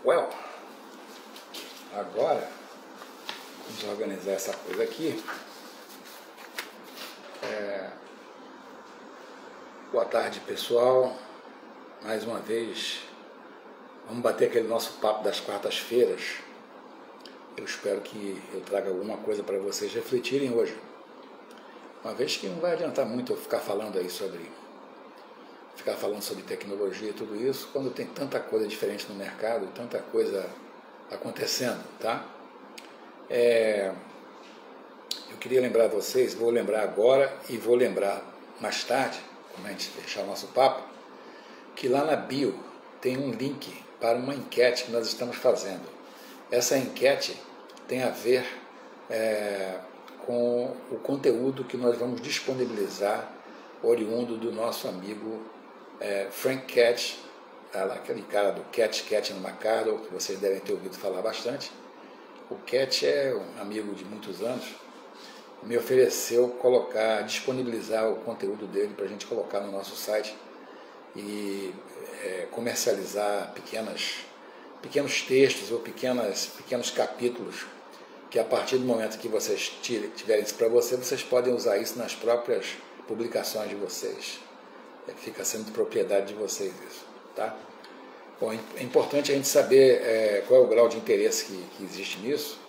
Well, agora vamos organizar essa coisa aqui. Boa tarde, pessoal. Mais uma vez, vamos bater aquele nosso papo das quartas-feiras. Eu espero que eu traga alguma coisa para vocês refletirem hoje. Uma vez que não vai adiantar muito eu ficar falando sobre tecnologia e tudo isso, quando tem tanta coisa diferente no mercado, tanta coisa acontecendo, tá? Eu queria lembrar vocês, vou lembrar agora e vou lembrar mais tarde, quando a gente fechar o nosso papo, que lá na bio tem um link para uma enquete que nós estamos fazendo. Essa enquete tem a ver com o conteúdo que nós vamos disponibilizar oriundo do nosso amigo Frank Catch, aquele cara do Catch no Macado, que vocês devem ter ouvido falar bastante. O Catch é um amigo de muitos anos, me ofereceu disponibilizar o conteúdo dele para a gente colocar no nosso site e comercializar pequenos textos ou pequenos capítulos que a partir do momento que vocês tiverem isso para vocês podem usar isso nas próprias publicações de vocês. Fica sendo de propriedade de vocês isso, tá? Bom, é importante a gente saber qual é o grau de interesse que existe nisso,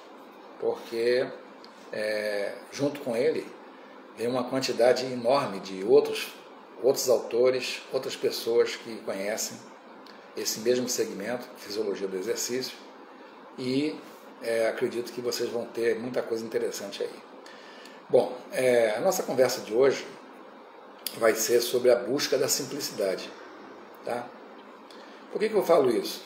porque junto com ele vem uma quantidade enorme de outros autores, outras pessoas que conhecem esse mesmo segmento, fisiologia do exercício, e acredito que vocês vão ter muita coisa interessante aí. Bom, a nossa conversa de hoje vai ser sobre a busca da simplicidade, tá? Por que eu falo isso?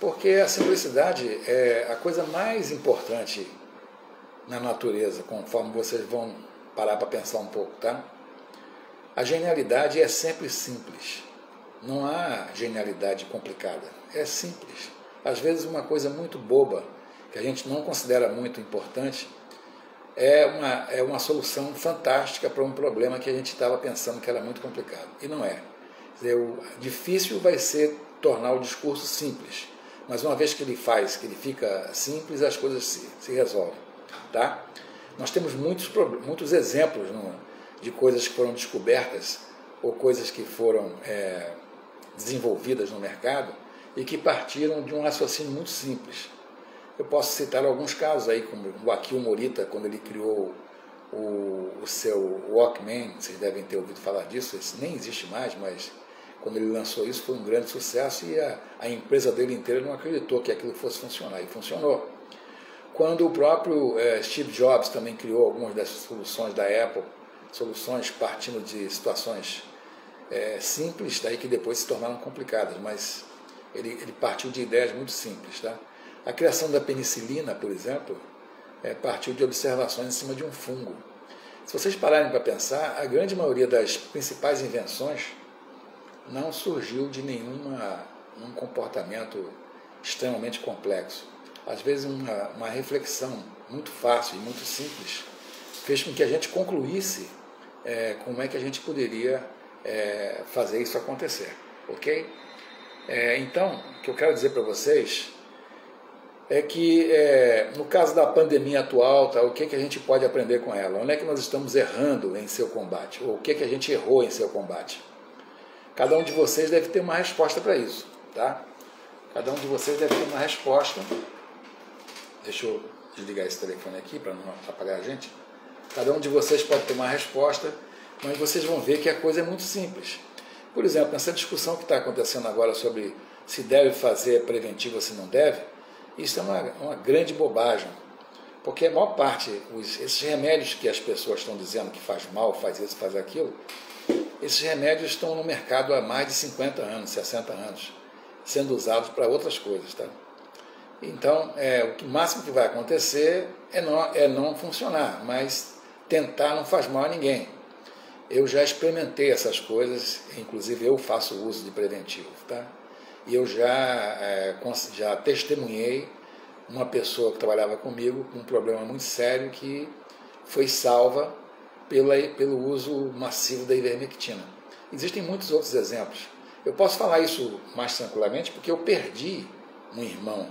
Porque a simplicidade é a coisa mais importante na natureza, conforme vocês vão parar para pensar um pouco, tá? A genialidade é sempre simples. Não há genialidade complicada. É simples. Às vezes uma coisa muito boba, que a gente não considera muito importante, é uma solução fantástica para um problema que a gente estava pensando que era muito complicado. E não é. Quer dizer, o difícil vai ser tornar o discurso simples. Mas uma vez que ele fica simples, as coisas se resolvem. Tá? Nós temos muitos exemplos de coisas que foram descobertas ou coisas que foram desenvolvidas no mercado e que partiram de um raciocínio muito simples. Eu posso citar alguns casos aí, como o Akio Morita, quando ele criou o seu Walkman, vocês devem ter ouvido falar disso, isso nem existe mais, mas quando ele lançou isso foi um grande sucesso e a empresa dele inteira não acreditou que aquilo fosse funcionar, e funcionou. Quando o próprio Steve Jobs também criou algumas das soluções da Apple, soluções partindo de situações simples, daí que depois se tornaram complicadas, mas ele partiu de ideias muito simples, tá? A criação da penicilina, por exemplo, partiu de observações em cima de um fungo. Se vocês pararem para pensar, a grande maioria das principais invenções não surgiu de nenhum comportamento extremamente complexo. Às vezes uma reflexão muito fácil e muito simples fez com que a gente concluísse como é que a gente poderia fazer isso acontecer, ok? Então, o que eu quero dizer para vocês é que, no caso da pandemia atual, o que a gente pode aprender com ela? Onde é que nós estamos errando em seu combate? Ou o que a gente errou em seu combate? Cada um de vocês deve ter uma resposta para isso, tá? Cada um de vocês deve ter uma resposta. Deixa eu desligar esse telefone aqui para não atrapalhar a gente. Cada um de vocês pode ter uma resposta, mas vocês vão ver que a coisa é muito simples. Por exemplo, nessa discussão que está acontecendo agora sobre se deve fazer preventivo ou se não deve, isso é uma grande bobagem, porque a maior parte, esses remédios que as pessoas estão dizendo que faz mal, faz isso, faz aquilo, esses remédios estão no mercado há mais de 50 anos, 60 anos, sendo usados para outras coisas, tá? Então, o máximo que vai acontecer é não funcionar, mas tentar não faz mal a ninguém. Eu já experimentei essas coisas, inclusive eu faço uso de preventivo, tá? E eu já testemunhei uma pessoa que trabalhava comigo com um problema muito sério que foi salva pelo uso massivo da ivermectina. Existem muitos outros exemplos. Eu posso falar isso mais tranquilamente porque eu perdi um irmão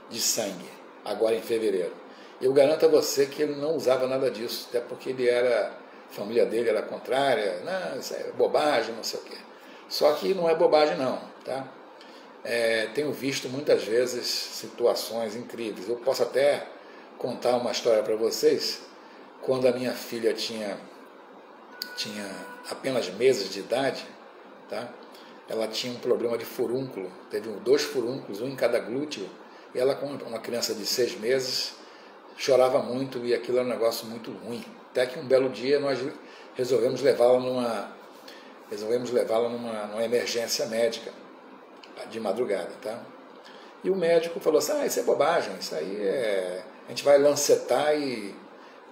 de sangue, agora em fevereiro. Eu garanto a você que ele não usava nada disso, até porque a família dele era contrária, não, isso é bobagem, não sei o quê. Só que não é bobagem não, tá? Tenho visto muitas vezes situações incríveis. Eu posso até contar uma história para vocês. Quando a minha filha tinha apenas meses de idade, tá? Ela tinha um problema de furúnculo, teve 2 furúnculos, um em cada glúteo, e ela, com uma criança de 6 meses, chorava muito e aquilo era um negócio muito ruim. Até que um belo dia nós resolvemos levá-la numa emergência médica, de madrugada, tá? E o médico falou assim, isso é bobagem, isso aí a gente vai lancetar e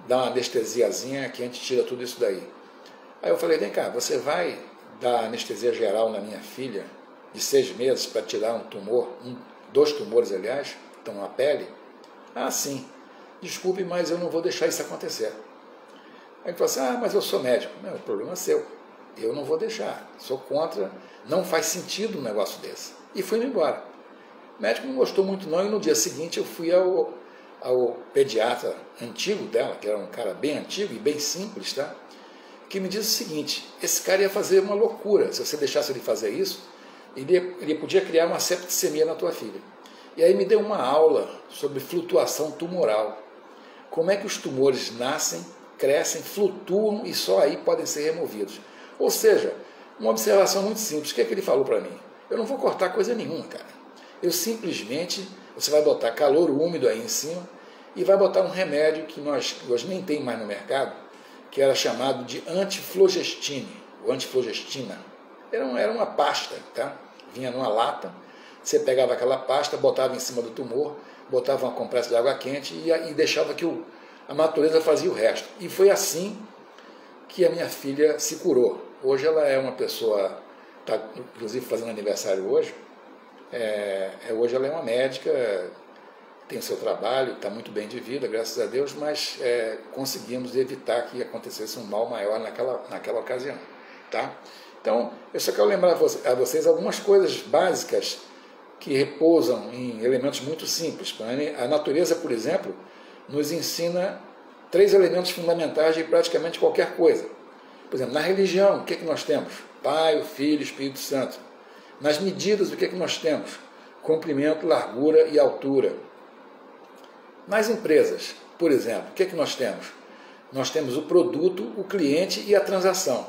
dar uma anestesiazinha que a gente tira tudo isso daí. Aí eu falei, vem cá, você vai dar anestesia geral na minha filha, de 6 meses, para tirar um tumor, 2 tumores, aliás, que estão na pele? Ah, sim. Desculpe, mas eu não vou deixar isso acontecer. Aí ele falou assim, mas eu sou médico. Não, o problema é seu. Eu não vou deixar. Sou contra, não faz sentido um negócio desse. E fui embora. O médico não gostou muito não, e no dia seguinte eu fui ao pediatra antigo dela, que era um cara bem antigo e bem simples, tá? Que me disse o seguinte, esse cara ia fazer uma loucura. Se você deixasse ele fazer isso, ele podia criar uma septicemia na tua filha. E aí me deu uma aula sobre flutuação tumoral. Como é que os tumores nascem, crescem, flutuam e só aí podem ser removidos. Ou seja, uma observação muito simples. O que é que ele falou para mim? Eu não vou cortar coisa nenhuma, cara. Eu simplesmente, você vai botar calor úmido aí em cima e vai botar um remédio que hoje nem tem mais no mercado, que era chamado de antiflogestine, ou antiflogestina. Era uma pasta, tá? Vinha numa lata, você pegava aquela pasta, botava em cima do tumor, botava uma compressa de água quente e deixava que a natureza fazia o resto. E foi assim que a minha filha se curou. Hoje ela é uma pessoa, está inclusive fazendo aniversário hoje, hoje ela é uma médica, tem o seu trabalho, está muito bem de vida, graças a Deus, mas conseguimos evitar que acontecesse um mal maior naquela ocasião. Tá? Então, eu só quero lembrar a vocês algumas coisas básicas que repousam em elementos muito simples. A natureza, por exemplo, nos ensina 3 elementos fundamentais de praticamente qualquer coisa. Por exemplo, na religião, o que nós temos? Pai, o Filho, o Espírito Santo. Nas medidas, o que nós temos? Comprimento, largura e altura. Nas empresas, por exemplo, o que nós temos? Nós temos o produto, o cliente e a transação.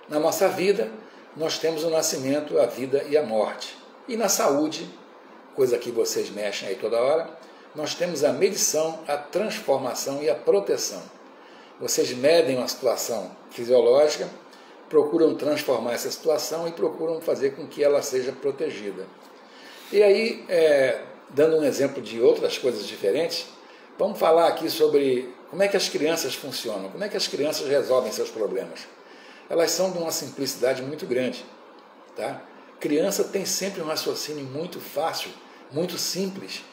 Na nossa vida, nós temos o nascimento, a vida e a morte. E na saúde, coisa que vocês mexem aí toda hora, nós temos a medição, a transformação e a proteção. Vocês medem uma situação fisiológica, procuram transformar essa situação e procuram fazer com que ela seja protegida. E aí, dando um exemplo de outras coisas diferentes, vamos falar aqui sobre como é que as crianças funcionam, como é que as crianças resolvem seus problemas. Elas são de uma simplicidade muito grande. Tá? Criança tem sempre um raciocínio muito fácil, muito simples,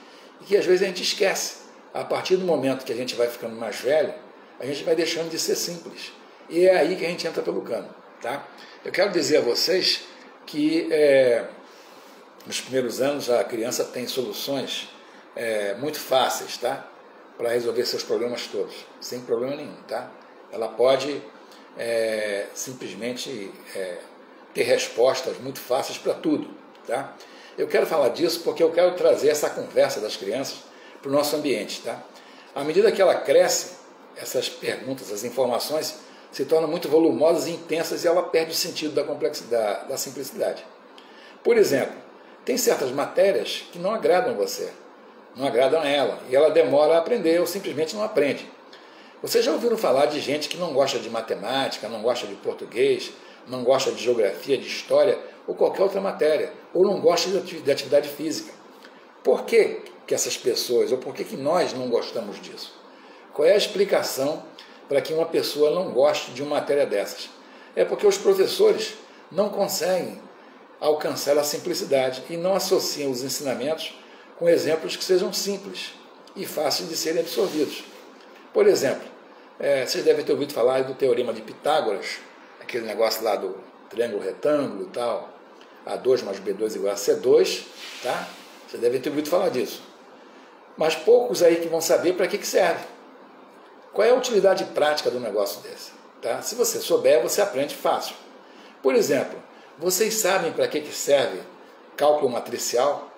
e que às vezes a gente esquece. A partir do momento que a gente vai ficando mais velho, a gente vai deixando de ser simples. E é aí que a gente entra pelo cano. Tá? Eu quero dizer a vocês que nos primeiros anos a criança tem soluções muito fáceis, tá? Para resolver seus problemas todos, sem problema nenhum. Tá? Ela pode simplesmente ter respostas muito fáceis para tudo. Tá? Eu quero falar disso porque eu quero trazer essa conversa das crianças para o nosso ambiente. Tá? À medida que ela cresce, essas perguntas, as informações se tornam muito volumosas e intensas e ela perde o sentido da complexidade, da simplicidade. Por exemplo, tem certas matérias que não agradam você, não agradam a ela, e ela demora a aprender ou simplesmente não aprende. Vocês já ouviram falar de gente que não gosta de matemática, não gosta de português, não gosta de geografia, de história ou qualquer outra matéria, ou não gosta de atividade física. Por que essas pessoas, ou por que nós não gostamos disso? Qual é a explicação para que uma pessoa não goste de uma matéria dessas? É porque os professores não conseguem alcançar a simplicidade e não associam os ensinamentos com exemplos que sejam simples e fáceis de serem absorvidos. Por exemplo, vocês devem ter ouvido falar do Teorema de Pitágoras, aquele negócio lá do triângulo retângulo e tal. A2 mais B2 igual a C2, tá? Você deve ter ouvido falar disso. Mas poucos aí que vão saber para que serve. Qual é a utilidade prática do negócio desse? Tá? Se você souber, você aprende fácil. Por exemplo, vocês sabem para que serve cálculo matricial?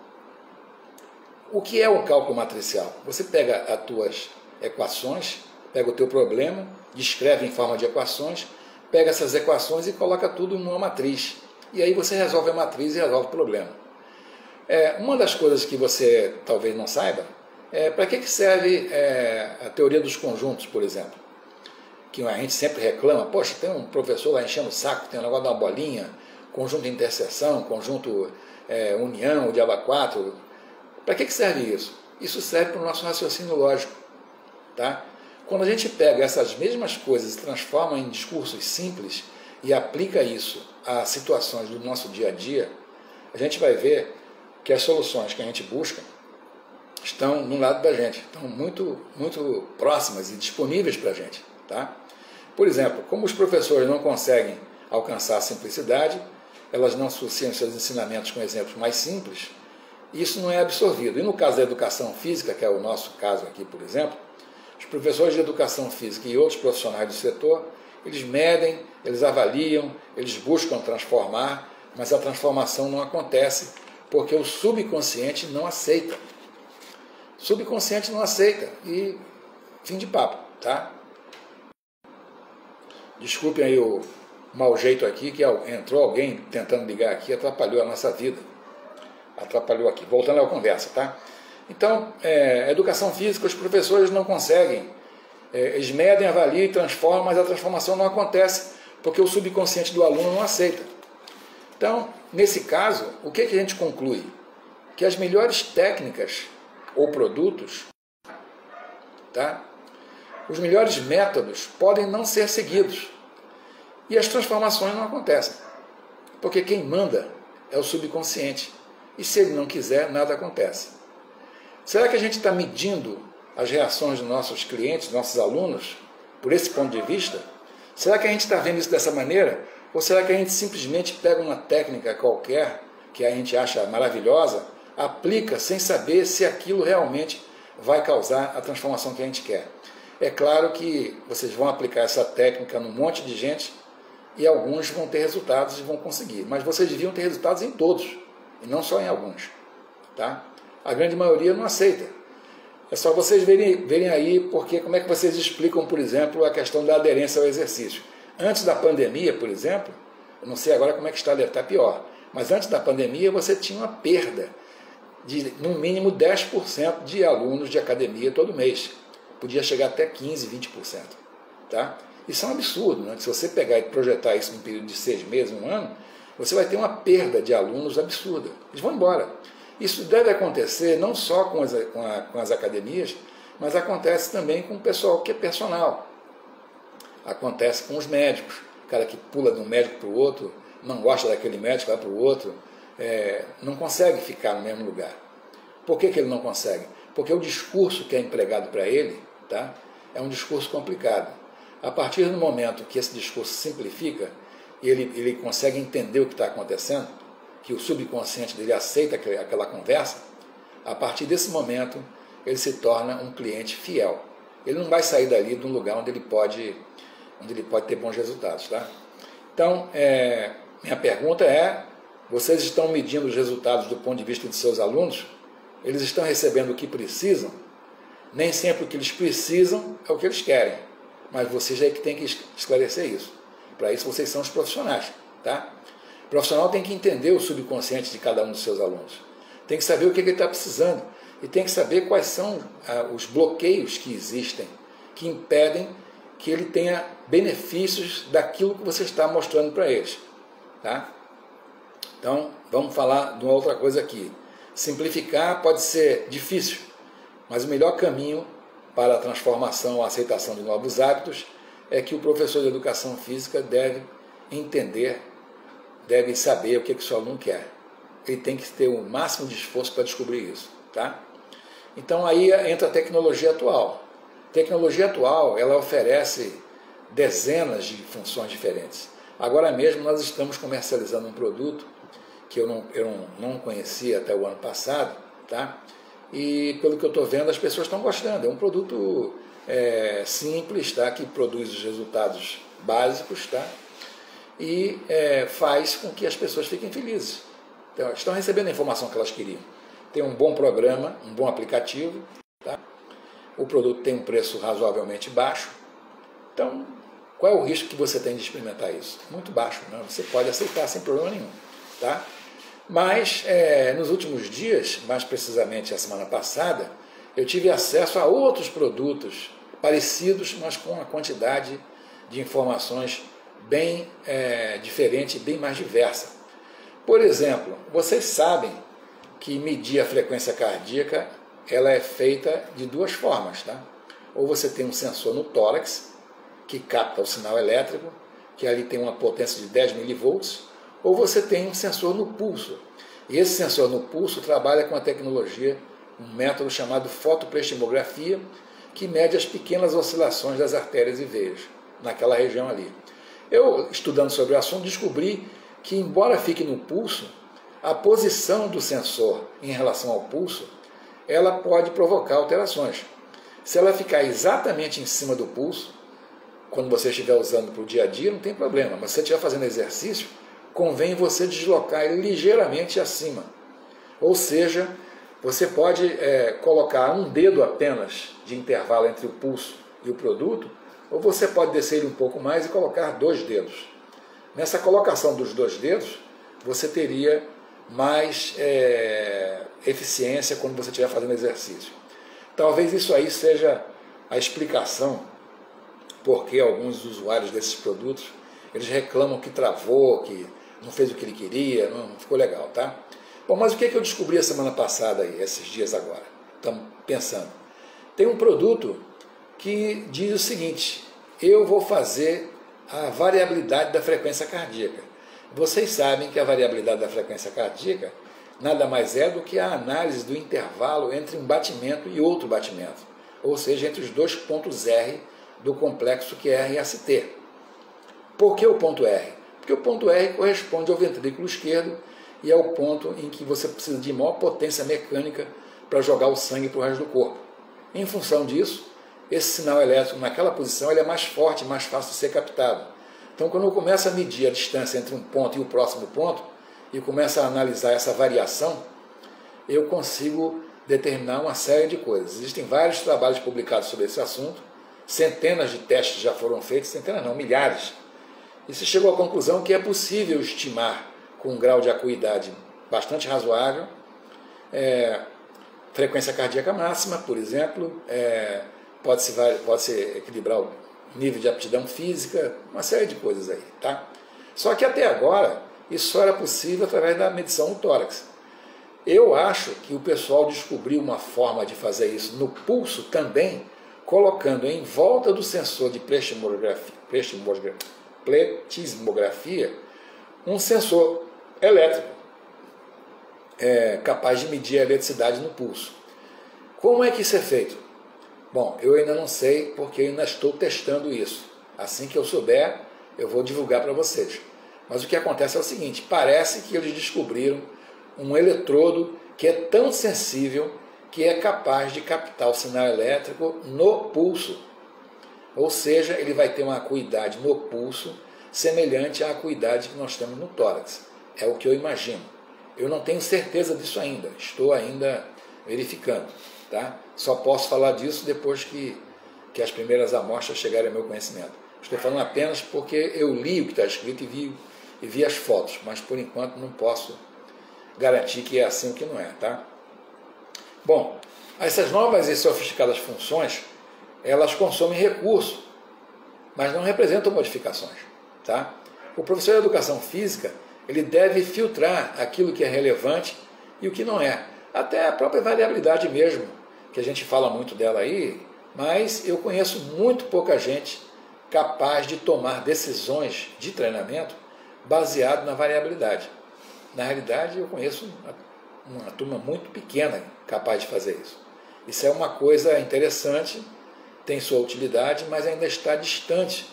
O que é um cálculo matricial? Você pega as tuas equações, pega o teu problema, descreve em forma de equações, pega essas equações e coloca tudo numa matriz. E aí você resolve a matriz e resolve o problema. Uma das coisas que você talvez não saiba é para que serve a teoria dos conjuntos, por exemplo. Que a gente sempre reclama, poxa, tem um professor lá enchendo o saco, tem um negócio da bolinha, conjunto de interseção, conjunto união, o diabo 4. Para que serve isso? Isso serve para o nosso raciocínio lógico. Tá? Quando a gente pega essas mesmas coisas e transforma em discursos simples e aplica isso a situações do nosso dia a dia, a gente vai ver que as soluções que a gente busca estão no lado da gente, estão muito, muito próximas e disponíveis para a gente. Tá? Por exemplo, como os professores não conseguem alcançar a simplicidade, elas não associam seus ensinamentos com exemplos mais simples, isso não é absorvido. E no caso da educação física, que é o nosso caso aqui, por exemplo, os professores de educação física e outros profissionais do setor, eles medem, eles avaliam, eles buscam transformar, mas a transformação não acontece porque o subconsciente não aceita. O subconsciente não aceita e fim de papo, tá? Desculpem aí o mau jeito aqui, que entrou alguém tentando ligar aqui, atrapalhou a nossa vida. Atrapalhou aqui. Voltando à conversa, tá? Então, a educação física, os professores não conseguem. Eles medem, avaliam e transformam, mas a transformação não acontece porque o subconsciente do aluno não aceita. Então, nesse caso, o que a gente conclui? Que as melhores técnicas ou produtos, tá? Os melhores métodos podem não ser seguidos e as transformações não acontecem, porque quem manda é o subconsciente e se ele não quiser, nada acontece. Será que a gente está medindo as reações dos nossos clientes, dos nossos alunos, por esse ponto de vista? Será que a gente está vendo isso dessa maneira? Ou será que a gente simplesmente pega uma técnica qualquer, que a gente acha maravilhosa, aplica sem saber se aquilo realmente vai causar a transformação que a gente quer? É claro que vocês vão aplicar essa técnica num monte de gente e alguns vão ter resultados e vão conseguir. Mas vocês deviam ter resultados em todos, e não só em alguns. Tá? A grande maioria não aceita. É só vocês verem aí, porque como é que vocês explicam, por exemplo, a questão da aderência ao exercício. Antes da pandemia, por exemplo, eu não sei agora como é que está, deve estar pior, mas antes da pandemia você tinha uma perda de, no mínimo, 10% de alunos de academia todo mês. Podia chegar até 15%, 20%. Tá? Isso é um absurdo, né? Se você pegar e projetar isso num período de 6 meses, um ano, você vai ter uma perda de alunos absurda. Eles vão embora. Isso deve acontecer não só com as academias, mas acontece também com o pessoal que é personal. Acontece com os médicos. O cara que pula de um médico para o outro, não gosta daquele médico, vai para o outro, não consegue ficar no mesmo lugar. Por que ele não consegue? Porque o discurso que é empregado para ele, tá, é um discurso complicado. A partir do momento que esse discurso simplifica, e ele consegue entender o que está acontecendo, que o subconsciente dele aceita aquela conversa, a partir desse momento ele se torna um cliente fiel. Ele não vai sair dali de um lugar onde ele pode ter bons resultados. Tá? Então, minha pergunta é, vocês estão medindo os resultados do ponto de vista de seus alunos? Eles estão recebendo o que precisam? Nem sempre o que eles precisam é o que eles querem, mas vocês é que têm que esclarecer isso. Para isso vocês são os profissionais. Tá? O profissional tem que entender o subconsciente de cada um dos seus alunos. Tem que saber o que ele está precisando e tem que saber quais são os bloqueios que existem, que impedem que ele tenha benefícios daquilo que você está mostrando para eles. Tá? Então, vamos falar de uma outra coisa aqui. Simplificar pode ser difícil, mas o melhor caminho para a transformação, a aceitação de novos hábitos, é que o professor de educação física deve entender, deve saber o que o seu aluno quer. Ele tem que ter o máximo de esforço para descobrir isso. Tá? Então aí entra a tecnologia atual. A tecnologia atual, ela oferece dezenas de funções diferentes. Agora mesmo nós estamos comercializando um produto que eu não conhecia até o ano passado, tá? E pelo que eu estou vendo, as pessoas estão gostando. É um produto simples, tá? Que produz os resultados básicos, tá? E faz com que as pessoas fiquem felizes. Então, estão recebendo a informação que elas queriam. Tem um bom programa, um bom aplicativo, tá? O produto tem um preço razoavelmente baixo. Então, qual é o risco que você tem de experimentar isso? Muito baixo, né? Você pode aceitar sem problema nenhum, tá? Mas, nos últimos dias, mais precisamente a semana passada, eu tive acesso a outros produtos parecidos, mas com uma quantidade de informações bem diferente e bem mais diversa. Por exemplo, vocês sabem que medir a frequência cardíaca ela é feita de duas formas, tá? Ou você tem um sensor no tórax, que capta o sinal elétrico, que ali tem uma potência de 10 milivolts, ou você tem um sensor no pulso. E esse sensor no pulso trabalha com a tecnologia, um método chamado fotopleximografia, que mede as pequenas oscilações das artérias e veias, naquela região ali. Eu, estudando sobre o assunto, descobri que, embora fique no pulso, a posição do sensor em relação ao pulso, ela pode provocar alterações. Se ela ficar exatamente em cima do pulso, quando você estiver usando para o dia a dia, não tem problema. Mas se você estiver fazendo exercício, convém você deslocar ele ligeiramente acima. Ou seja, você pode colocar um dedo apenas de intervalo entre o pulso e o produto, ou você pode descer ele um pouco mais e colocar 2 dedos. Nessa colocação dos 2 dedos, você teria mais eficiência quando você estiver fazendo exercício. Talvez isso aí seja a explicação porque alguns usuários desses produtos, eles reclamam que travou, que não fez o que ele queria, não ficou legal, tá? Bom, mas o que eu descobri a semana passada aí, esses dias agora? Estamos pensando. Tem um produto que diz o seguinte: eu vou fazer a variabilidade da frequência cardíaca. Vocês sabem que a variabilidade da frequência cardíaca nada mais é do que a análise do intervalo entre um batimento e outro batimento, ou seja, entre os 2 pontos R do complexo que é RST. Por que o ponto R? Porque o ponto R corresponde ao ventrículo esquerdo e é o ponto em que você precisa de maior potência mecânica para jogar o sangue para o resto do corpo. Em função disso, esse sinal elétrico naquela posição ele é mais forte e mais fácil de ser captado. Então, quando eu começo a medir a distância entre um ponto e o próximo ponto, e começo a analisar essa variação, eu consigo determinar uma série de coisas. Existem vários trabalhos publicados sobre esse assunto, centenas de testes já foram feitos, centenas não, milhares. E se chegou à conclusão que é possível estimar, com um grau de acuidade bastante razoável, frequência cardíaca máxima, por exemplo, pode-se equilibrar o nível de aptidão física, uma série de coisas aí, tá? Só que até agora, isso só era possível através da medição no tórax. Eu acho que o pessoal descobriu uma forma de fazer isso no pulso também, colocando em volta do sensor de pletismografia um sensor elétrico capaz de medir a eletricidade no pulso. Como é que isso é feito? Bom, eu ainda não sei porque eu ainda estou testando isso. Assim que eu souber, eu vou divulgar para vocês. Mas o que acontece é o seguinte: parece que eles descobriram um eletrodo que é tão sensível que é capaz de captar o sinal elétrico no pulso. Ou seja, ele vai ter uma acuidade no pulso semelhante à acuidade que nós temos no tórax. É o que eu imagino. Eu não tenho certeza disso ainda, estou ainda verificando. Tá? Só posso falar disso depois que as primeiras amostras chegarem ao meu conhecimento. Estou falando apenas porque eu li o que está escrito e vi as fotos, mas por enquanto não posso garantir que é assim ou que não é. Tá? Bom, essas novas e sofisticadas funções, elas consomem recurso, mas não representam modificações. Tá? O professor de educação física, ele deve filtrar aquilo que é relevante e o que não é. Até a própria variabilidade mesmo, que a gente fala muito dela aí, mas eu conheço muito pouca gente capaz de tomar decisões de treinamento baseado na variabilidade. Na realidade, eu conheço uma turma muito pequena capaz de fazer isso. Isso é uma coisa interessante, tem sua utilidade, mas ainda está distante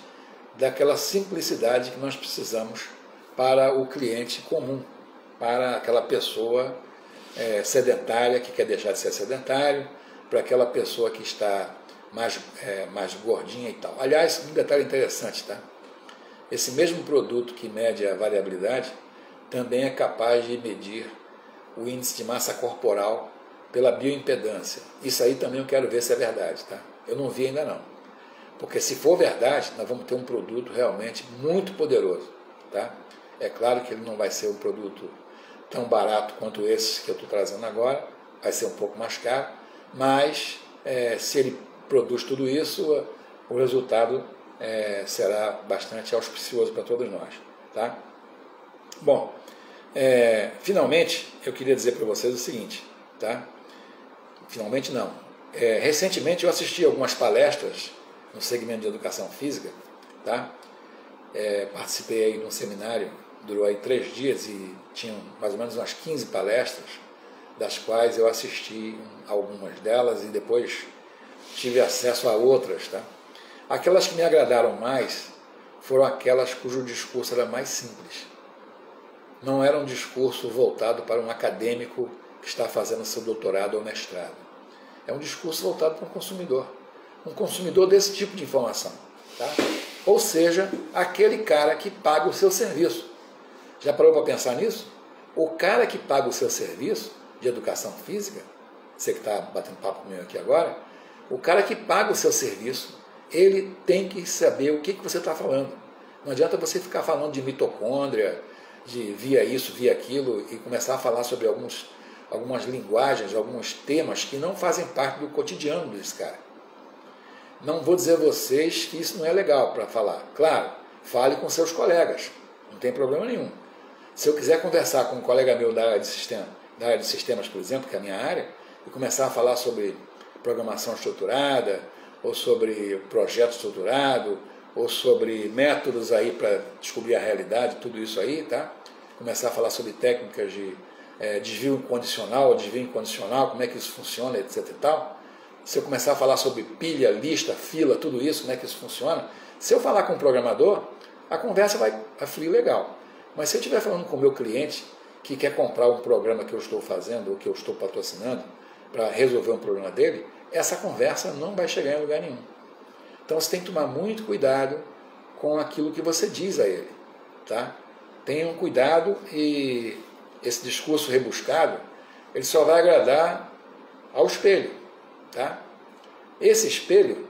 daquela simplicidade que nós precisamos para o cliente comum, para aquela pessoa sedentária, que quer deixar de ser sedentário, para aquela pessoa que está mais gordinha e tal. Aliás, um detalhe interessante, tá? Esse mesmo produto que mede a variabilidade também é capaz de medir o índice de massa corporal pela bioimpedância. Isso aí também eu quero ver se é verdade, tá? Eu não vi ainda não. Porque se for verdade, nós vamos ter um produto realmente muito poderoso, tá? É claro que ele não vai ser um produto tão barato quanto esse que eu estou trazendo agora, vai ser um pouco mais caro, mas se ele produz tudo isso, o resultado será bastante auspicioso para todos nós, tá? Bom, finalmente eu queria dizer para vocês o seguinte, tá? Finalmente não. Recentemente eu assisti algumas palestras no segmento de educação física, tá? Participei aí de um seminário, durou aí 3 dias e tinham mais ou menos umas 15 palestras, das quais eu assisti algumas delas e depois tive acesso a outras, tá? Aquelas que me agradaram mais foram aquelas cujo discurso era mais simples. Não era um discurso voltado para um acadêmico que está fazendo seu doutorado ou mestrado. É um discurso voltado para um consumidor desse tipo de informação, tá? Ou seja, aquele cara que paga o seu serviço. Já parou para pensar nisso? O cara que paga o seu serviço de educação física, você que está batendo papo comigo aqui agora, o cara que paga o seu serviço, ele tem que saber o que você está falando. Não adianta você ficar falando de mitocôndria, de via isso, via aquilo, e começar a falar sobre algumas linguagens, alguns temas que não fazem parte do cotidiano desse cara. Não vou dizer a vocês que isso não é legal para falar. Claro, fale com seus colegas, não tem problema nenhum. Se eu quiser conversar com um colega meu da área de sistemas, por exemplo, que é a minha área, e começar a falar sobre programação estruturada, ou sobre projeto estruturado, ou sobre métodos aí para descobrir a realidade, tudo isso aí, tá? Começar a falar sobre técnicas de desvio incondicional, como é que isso funciona, etc e tal. Se eu começar a falar sobre pilha, lista, fila, tudo isso, como é que isso funciona, se eu falar com um programador, a conversa vai fluir legal. Mas se eu estiver falando com o meu cliente que quer comprar um programa que eu estou fazendo ou que eu estou patrocinando para resolver um problema dele, essa conversa não vai chegar em lugar nenhum. Então você tem que tomar muito cuidado com aquilo que você diz a ele, tá? Tenham cuidado, e esse discurso rebuscado, ele só vai agradar ao espelho, tá? Esse espelho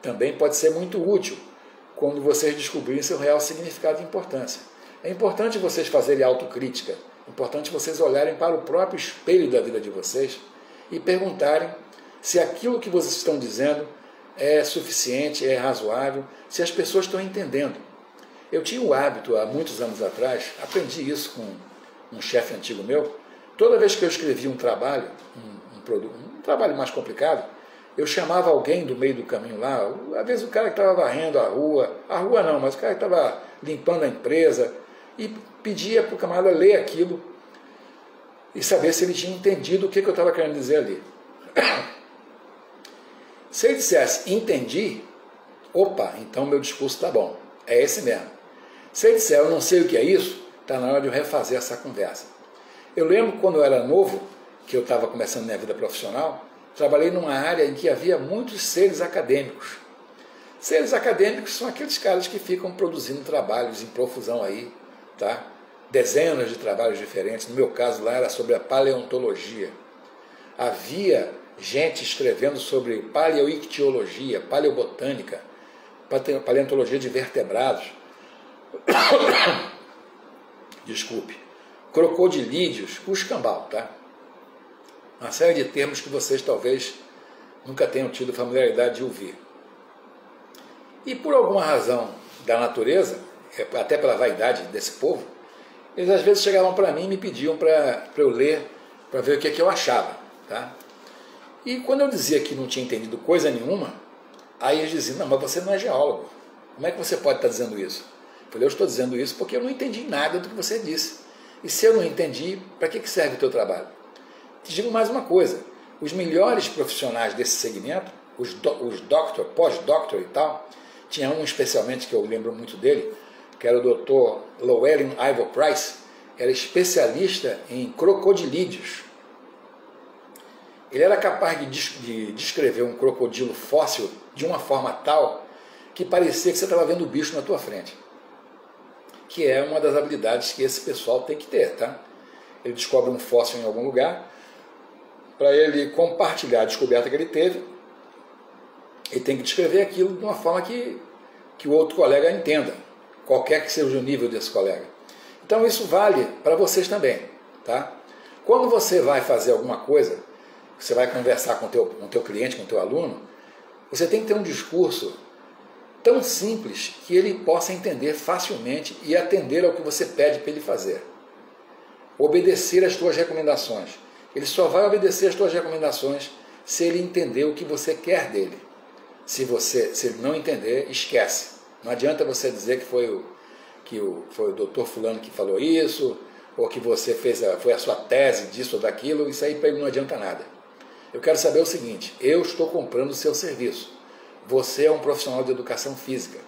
também pode ser muito útil quando vocês descobrirem seu real significado e importância. É importante vocês fazerem autocrítica, é importante vocês olharem para o próprio espelho da vida de vocês e perguntarem se aquilo que vocês estão dizendo é suficiente, é razoável, se as pessoas estão entendendo. Eu tinha o hábito, há muitos anos atrás, aprendi isso com um chefe antigo meu, toda vez que eu escrevia um trabalho, um trabalho mais complicado, eu chamava alguém do meio do caminho lá, às vezes o cara que estava varrendo a rua não, mas o cara que estava limpando a empresa, e pedia para o camarada ler aquilo e saber se ele tinha entendido o que eu estava querendo dizer ali. Se ele dissesse, entendi, opa, então meu discurso está bom, é esse mesmo. Se ele disser, eu não sei o que é isso, está na hora de eu refazer essa conversa. Eu lembro quando eu era novo, que eu estava começando minha vida profissional, trabalhei numa área em que havia muitos seres acadêmicos. Seres acadêmicos são aqueles caras que ficam produzindo trabalhos em profusão aí, tá? Dezenas de trabalhos diferentes. No meu caso lá era sobre a paleontologia. Havia gente escrevendo sobre paleoictiologia, paleobotânica, paleontologia de vertebrados. Desculpe. Crocodilídeos, o escambau, tá? Uma série de termos que vocês talvez nunca tenham tido familiaridade de ouvir. E por alguma razão da natureza, até pela vaidade desse povo, eles às vezes chegavam para mim e me pediam para eu ler, para ver o que eu achava, tá? E quando eu dizia que não tinha entendido coisa nenhuma, aí eles diziam, não, mas você não é geólogo, como é que você pode estar dizendo isso? Eu falei, eu estou dizendo isso porque eu não entendi nada do que você disse. E se eu não entendi, para que serve o teu trabalho? Te digo mais uma coisa, os melhores profissionais desse segmento, os doctor, pós-doctor e tal, tinha um especialmente que eu lembro muito dele, que era o Dr. Llewellyn Ivor Price, era especialista em crocodilídeos. Ele era capaz de descrever um crocodilo fóssil de uma forma tal que parecia que você estava vendo o bicho na tua frente. Que é uma das habilidades que esse pessoal tem que ter, tá? Ele descobre um fóssil em algum lugar, para ele compartilhar a descoberta que ele teve, ele tem que descrever aquilo de uma forma que o outro colega entenda, qualquer que seja o nível desse colega. Então isso vale para vocês também, tá? Quando você vai fazer alguma coisa, você vai conversar com o teu cliente, com o teu aluno, você tem que ter um discurso tão simples que ele possa entender facilmente e atender ao que você pede para ele fazer. Obedecer às tuas recomendações. Ele só vai obedecer às tuas recomendações se ele entender o que você quer dele. Se ele não entender, esquece. Não adianta você dizer que foi o doutor fulano que falou isso, ou que você foi a sua tese disso ou daquilo, isso aí para ele não adianta nada. Eu quero saber o seguinte: eu estou comprando o seu serviço. Você é um profissional de educação física,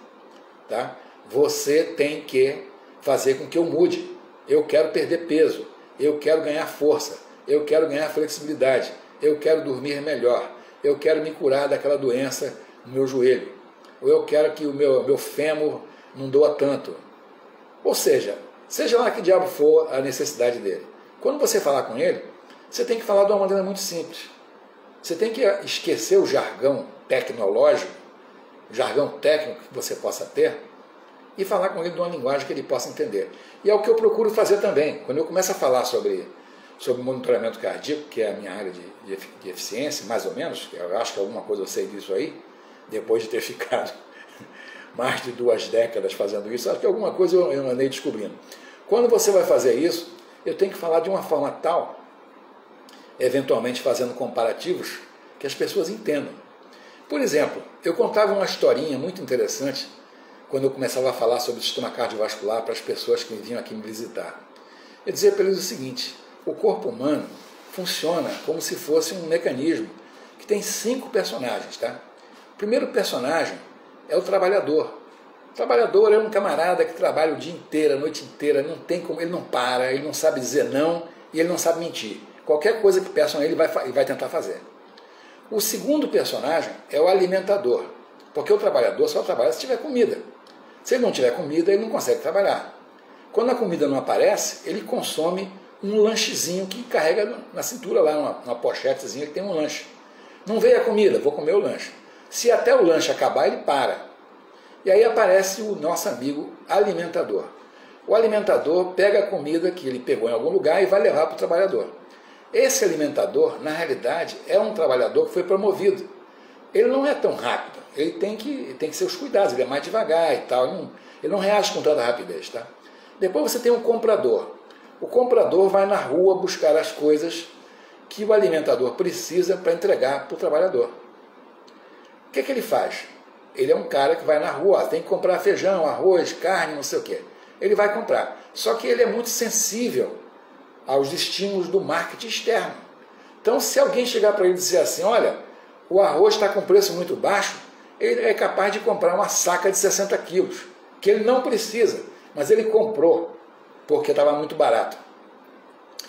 tá? Você tem que fazer com que eu mude. Eu quero perder peso, eu quero ganhar força, eu quero ganhar flexibilidade, eu quero dormir melhor, eu quero me curar daquela doença no meu joelho, ou eu quero que o meu fêmur não doa tanto. Ou seja lá que diabo for a necessidade dele. Quando você falar com ele, você tem que falar de uma maneira muito simples. Você tem que esquecer o jargão tecnológico, o jargão técnico que você possa ter, e falar com ele de uma linguagem que ele possa entender. E é o que eu procuro fazer também. Quando eu começo a falar sobre monitoramento cardíaco, que é a minha área de eficiência, mais ou menos, eu acho que alguma coisa eu sei disso aí, depois de ter ficado mais de 2 décadas fazendo isso, acho que alguma coisa eu andei descobrindo. Quando você vai fazer isso, eu tenho que falar de uma forma tal, eventualmente fazendo comparativos, que as pessoas entendam. Por exemplo, eu contava uma historinha muito interessante quando eu começava a falar sobre o sistema cardiovascular para as pessoas que vinham aqui me visitar. Eu dizia para eles o seguinte: o corpo humano funciona como se fosse um mecanismo que tem 5 personagens, tá? O primeiro personagem é o trabalhador. O trabalhador é um camarada que trabalha o dia inteiro, a noite inteira, não tem como, ele não para, ele não sabe dizer não e ele não sabe mentir. Qualquer coisa que peçam a ele, ele vai tentar fazer. O segundo personagem é o alimentador, porque o trabalhador só trabalha se tiver comida. Se ele não tiver comida, ele não consegue trabalhar. Quando a comida não aparece, ele consome um lanchezinho que carrega na cintura, lá uma pochetezinha, ele tem um lanche. Não veio a comida, vou comer o lanche. Se até o lanche acabar, ele para. E aí aparece o nosso amigo alimentador. O alimentador pega a comida que ele pegou em algum lugar e vai levar para o trabalhador. Esse alimentador, na realidade, é um trabalhador que foi promovido. Ele não é tão rápido, ele tem que ser os cuidados, ele é mais devagar e tal, ele não reage com tanta rapidez. Tá? Depois você tem um comprador. O comprador vai na rua buscar as coisas que o alimentador precisa para entregar para o trabalhador. O que ele faz? Ele é um cara que vai na rua, tem que comprar feijão, arroz, carne, não sei o quê. Ele vai comprar. Só que ele é muito sensível aos estímulos do marketing externo. Então, se alguém chegar para ele e dizer assim: olha, o arroz está com preço muito baixo, ele é capaz de comprar uma saca de 60 quilos, que ele não precisa, mas ele comprou porque estava muito barato.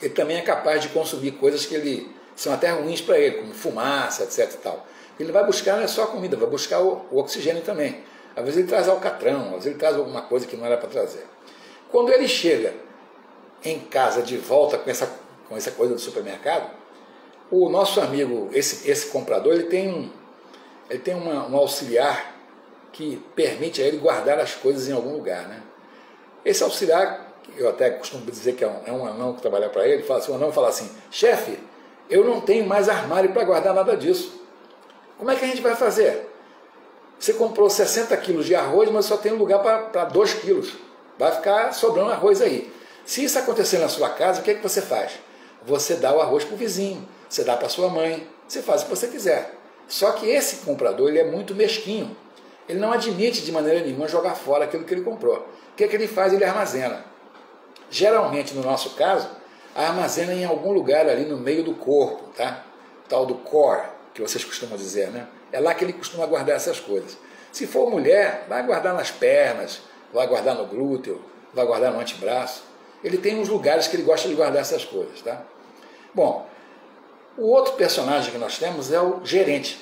Ele também é capaz de consumir coisas que são até ruins para ele, como fumaça, etc. e tal. Ele vai buscar, não é só a comida, vai buscar o oxigênio também. Às vezes ele traz alcatrão, às vezes ele traz alguma coisa que não era para trazer. Quando ele chega em casa de volta com essa coisa do supermercado, o nosso amigo, esse comprador, ele tem um auxiliar que permite a ele guardar as coisas em algum lugar. Né? Esse auxiliar, eu até costumo dizer que é um anão que trabalha para ele, o anão fala assim: chefe, eu não tenho mais armário para guardar nada disso. Como é que a gente vai fazer? Você comprou 60 quilos de arroz, mas só tem lugar para 2 quilos. Vai ficar sobrando arroz aí. Se isso acontecer na sua casa, o que é que você faz? Você dá o arroz para o vizinho, você dá para sua mãe, você faz o que você quiser. Só que esse comprador ele é muito mesquinho. Ele não admite de maneira nenhuma jogar fora aquilo que ele comprou. O que é que ele faz? Ele armazena. Geralmente, no nosso caso, armazena em algum lugar ali no meio do corpo, tá? Tal do core, que vocês costumam dizer, né? É lá que ele costuma guardar essas coisas. Se for mulher, vai guardar nas pernas, vai guardar no glúteo, vai guardar no antebraço. Ele tem uns lugares que ele gosta de guardar essas coisas, tá? Bom, o outro personagem que nós temos é o gerente,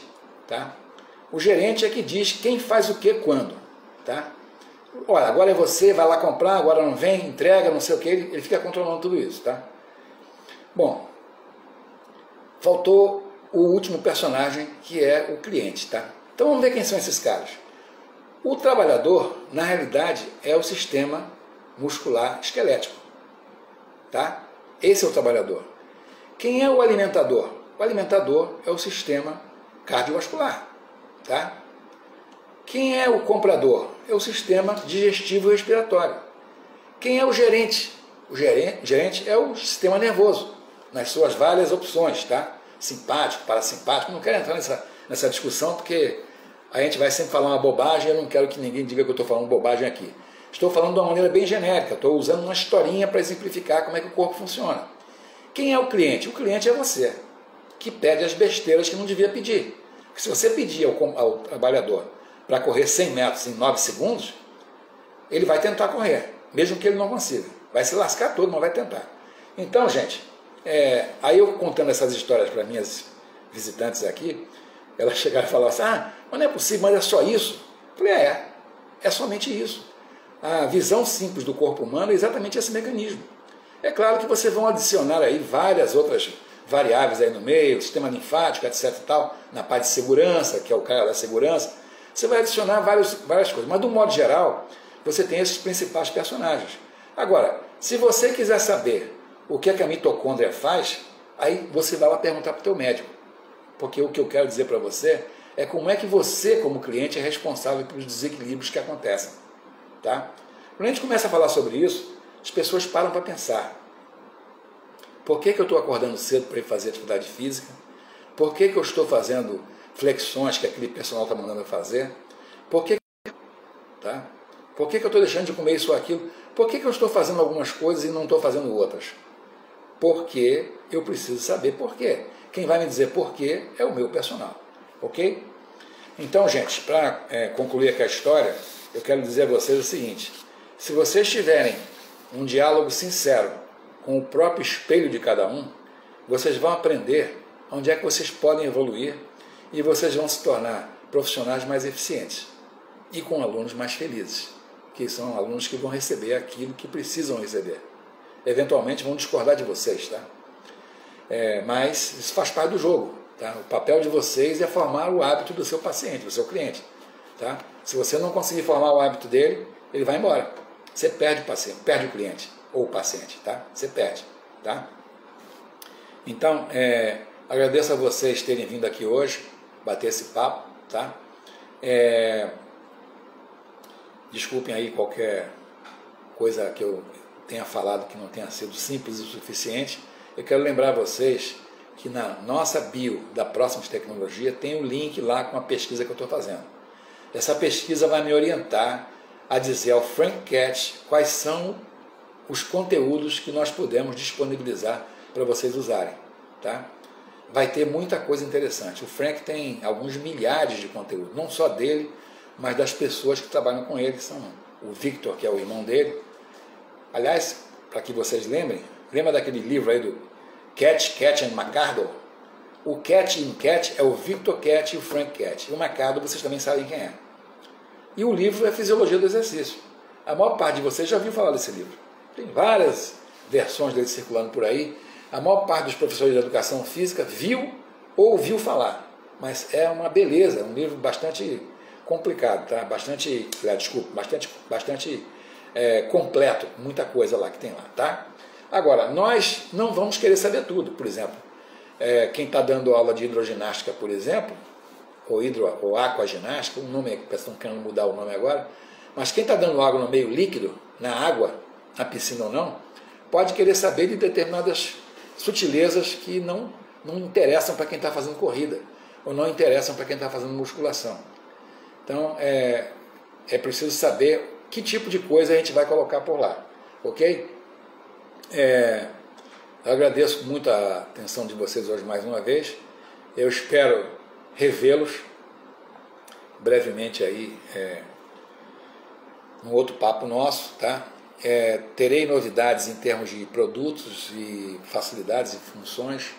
tá? O gerente é que diz quem faz o que quando, tá? Olha, agora é você, vai lá comprar, agora não vem, entrega, não sei o que, ele fica controlando tudo isso, tá? Bom, faltou o último personagem, que é o cliente, tá? Então vamos ver quem são esses caras. O trabalhador, na realidade, é o sistema muscular esquelético, tá? Esse é o trabalhador. Quem é o alimentador? O alimentador é o sistema cardiovascular, tá? Quem é o comprador? É o sistema digestivo e respiratório. Quem é o gerente? O gerente é o sistema nervoso, nas suas várias opções, tá? Simpático, parasimpático, não quero entrar nessa discussão, porque a gente vai sempre falar uma bobagem, eu não quero que ninguém diga que eu estou falando bobagem aqui. Estou falando de uma maneira bem genérica, estou usando uma historinha para exemplificar como é que o corpo funciona. Quem é o cliente? O cliente é você, que pede as besteiras que não devia pedir. Porque se você pedir ao trabalhador para correr 100 metros em 9 segundos, ele vai tentar correr, mesmo que ele não consiga. Vai se lascar todo, mas vai tentar. Então, gente, aí eu contando essas histórias para minhas visitantes aqui, elas chegaram e falaram assim, mas não é possível, mas é só isso? Eu falei, é somente isso. A visão simples do corpo humano é exatamente esse mecanismo. É claro que vocês vão adicionar aí várias outras variáveis aí no meio, sistema linfático, etc e tal, na parte de segurança, que é o cara da segurança, você vai adicionar várias coisas, mas do modo geral, você tem esses principais personagens. Agora, se você quiser saber o que é que a mitocôndria faz, aí você vai lá perguntar para o teu médico, porque o que eu quero dizer para você é como é que você, como cliente, é responsável pelos desequilíbrios que acontecem. Tá? Quando a gente começa a falar sobre isso, as pessoas param para pensar. Por que eu estou acordando cedo para ir fazer atividade física? Por que eu estou fazendo flexões que aquele personal está mandando eu fazer? Por que eu estou deixando de comer isso ou aquilo? Por que eu estou fazendo algumas coisas e não estou fazendo outras? Porque eu preciso saber por quê. Quem vai me dizer por quê é o meu personal. Ok? Então, gente, para concluir aqui a história, eu quero dizer a vocês o seguinte: se vocês tiverem um diálogo sincero com o próprio espelho de cada um, vocês vão aprender onde é que vocês podem evoluir e vocês vão se tornar profissionais mais eficientes e com alunos mais felizes, que são alunos que vão receber aquilo que precisam receber. Eventualmente vão discordar de vocês, tá? Mas isso faz parte do jogo. Tá? O papel de vocês é formar o hábito do seu paciente, do seu cliente. Tá? Se você não conseguir formar o hábito dele, ele vai embora. Você perde o paciente, perde o cliente ou o paciente, tá? Você perde, tá? Então, agradeço a vocês terem vindo aqui hoje, bater esse papo, tá? Desculpem aí qualquer coisa que eu tenha falado que não tenha sido simples o suficiente. Eu quero lembrar vocês que na nossa bio da Próximos Tecnologia tem um link lá com a pesquisa que eu estou fazendo. Essa pesquisa vai me orientar a dizer ao Frank Ketch quais são os conteúdos que nós podemos disponibilizar para vocês usarem. Tá? Vai ter muita coisa interessante. O Frank tem alguns milhares de conteúdos, não só dele, mas das pessoas que trabalham com ele, que são o Victor, que é o irmão dele. Aliás, para que vocês lembrem, lembra daquele livro aí do Ketch, Ketch and McArdle? O Ketch em Ketch é o Victor Ketch e o Frank Ketch. E o McArdle vocês também sabem quem é. E o livro é Fisiologia do Exercício. A maior parte de vocês já ouviu falar desse livro. Tem várias versões dele circulando por aí. A maior parte dos professores de educação física viu ou ouviu falar. Mas é uma beleza, é um livro bastante complicado, tá? Bastante completo, muita coisa lá que tem lá, tá? Agora, nós não vamos querer saber tudo. Por exemplo, quem está dando aula de hidroginástica, por exemplo, ou aquaginástica, um nome que estão querendo mudar o nome agora, mas quem está dando água no meio líquido, na água, na piscina ou não, pode querer saber de determinadas sutilezas que não interessam para quem está fazendo corrida, ou não interessam para quem está fazendo musculação. Então, é preciso saber que tipo de coisa a gente vai colocar por lá, ok? Eu agradeço muito a atenção de vocês hoje mais uma vez. Eu espero revê-los brevemente aí num outro papo nosso, tá? Terei novidades em termos de produtos e facilidades e funções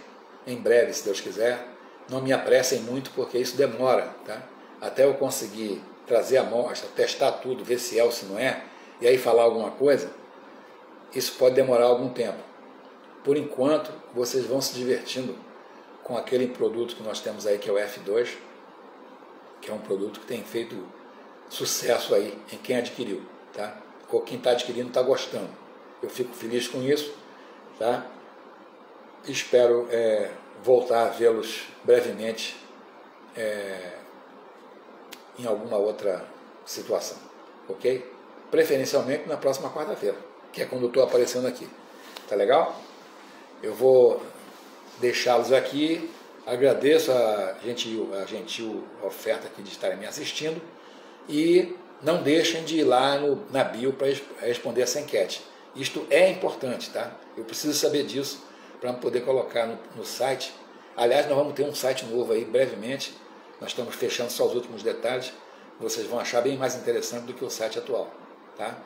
em breve, se Deus quiser. Não me apressem muito, porque isso demora, tá? Até eu conseguir trazer a amostra, testar tudo, ver se é ou se não é, e aí falar alguma coisa, isso pode demorar algum tempo. Por enquanto, vocês vão se divertindo com aquele produto que nós temos aí, que é o F2, que é um produto que tem feito sucesso aí em quem adquiriu, tá? Ou quem está adquirindo está gostando. Eu fico feliz com isso, tá? Espero voltar a vê-los brevemente em alguma outra situação, ok? Preferencialmente na próxima quarta-feira, que é quando eu estou aparecendo aqui. Tá legal? Eu vou deixá-los aqui. Agradeço a gentil oferta aqui de estarem me assistindo. E não deixem de ir lá na bio para responder essa enquete. Isto é importante, tá? Eu preciso saber disso para poder colocar no site. Aliás, nós vamos ter um site novo aí brevemente. Nós estamos fechando só os últimos detalhes. Vocês vão achar bem mais interessante do que o site atual, tá?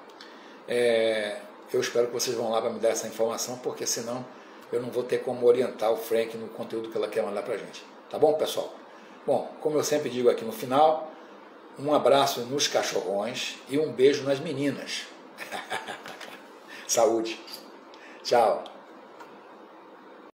Eu espero que vocês vão lá para me dar essa informação, porque senão eu não vou ter como orientar o Frank no conteúdo que ela quer mandar para a gente. Tá bom, pessoal? Bom, como eu sempre digo aqui no final, um abraço nos cachorrões e um beijo nas meninas. Saúde. Tchau.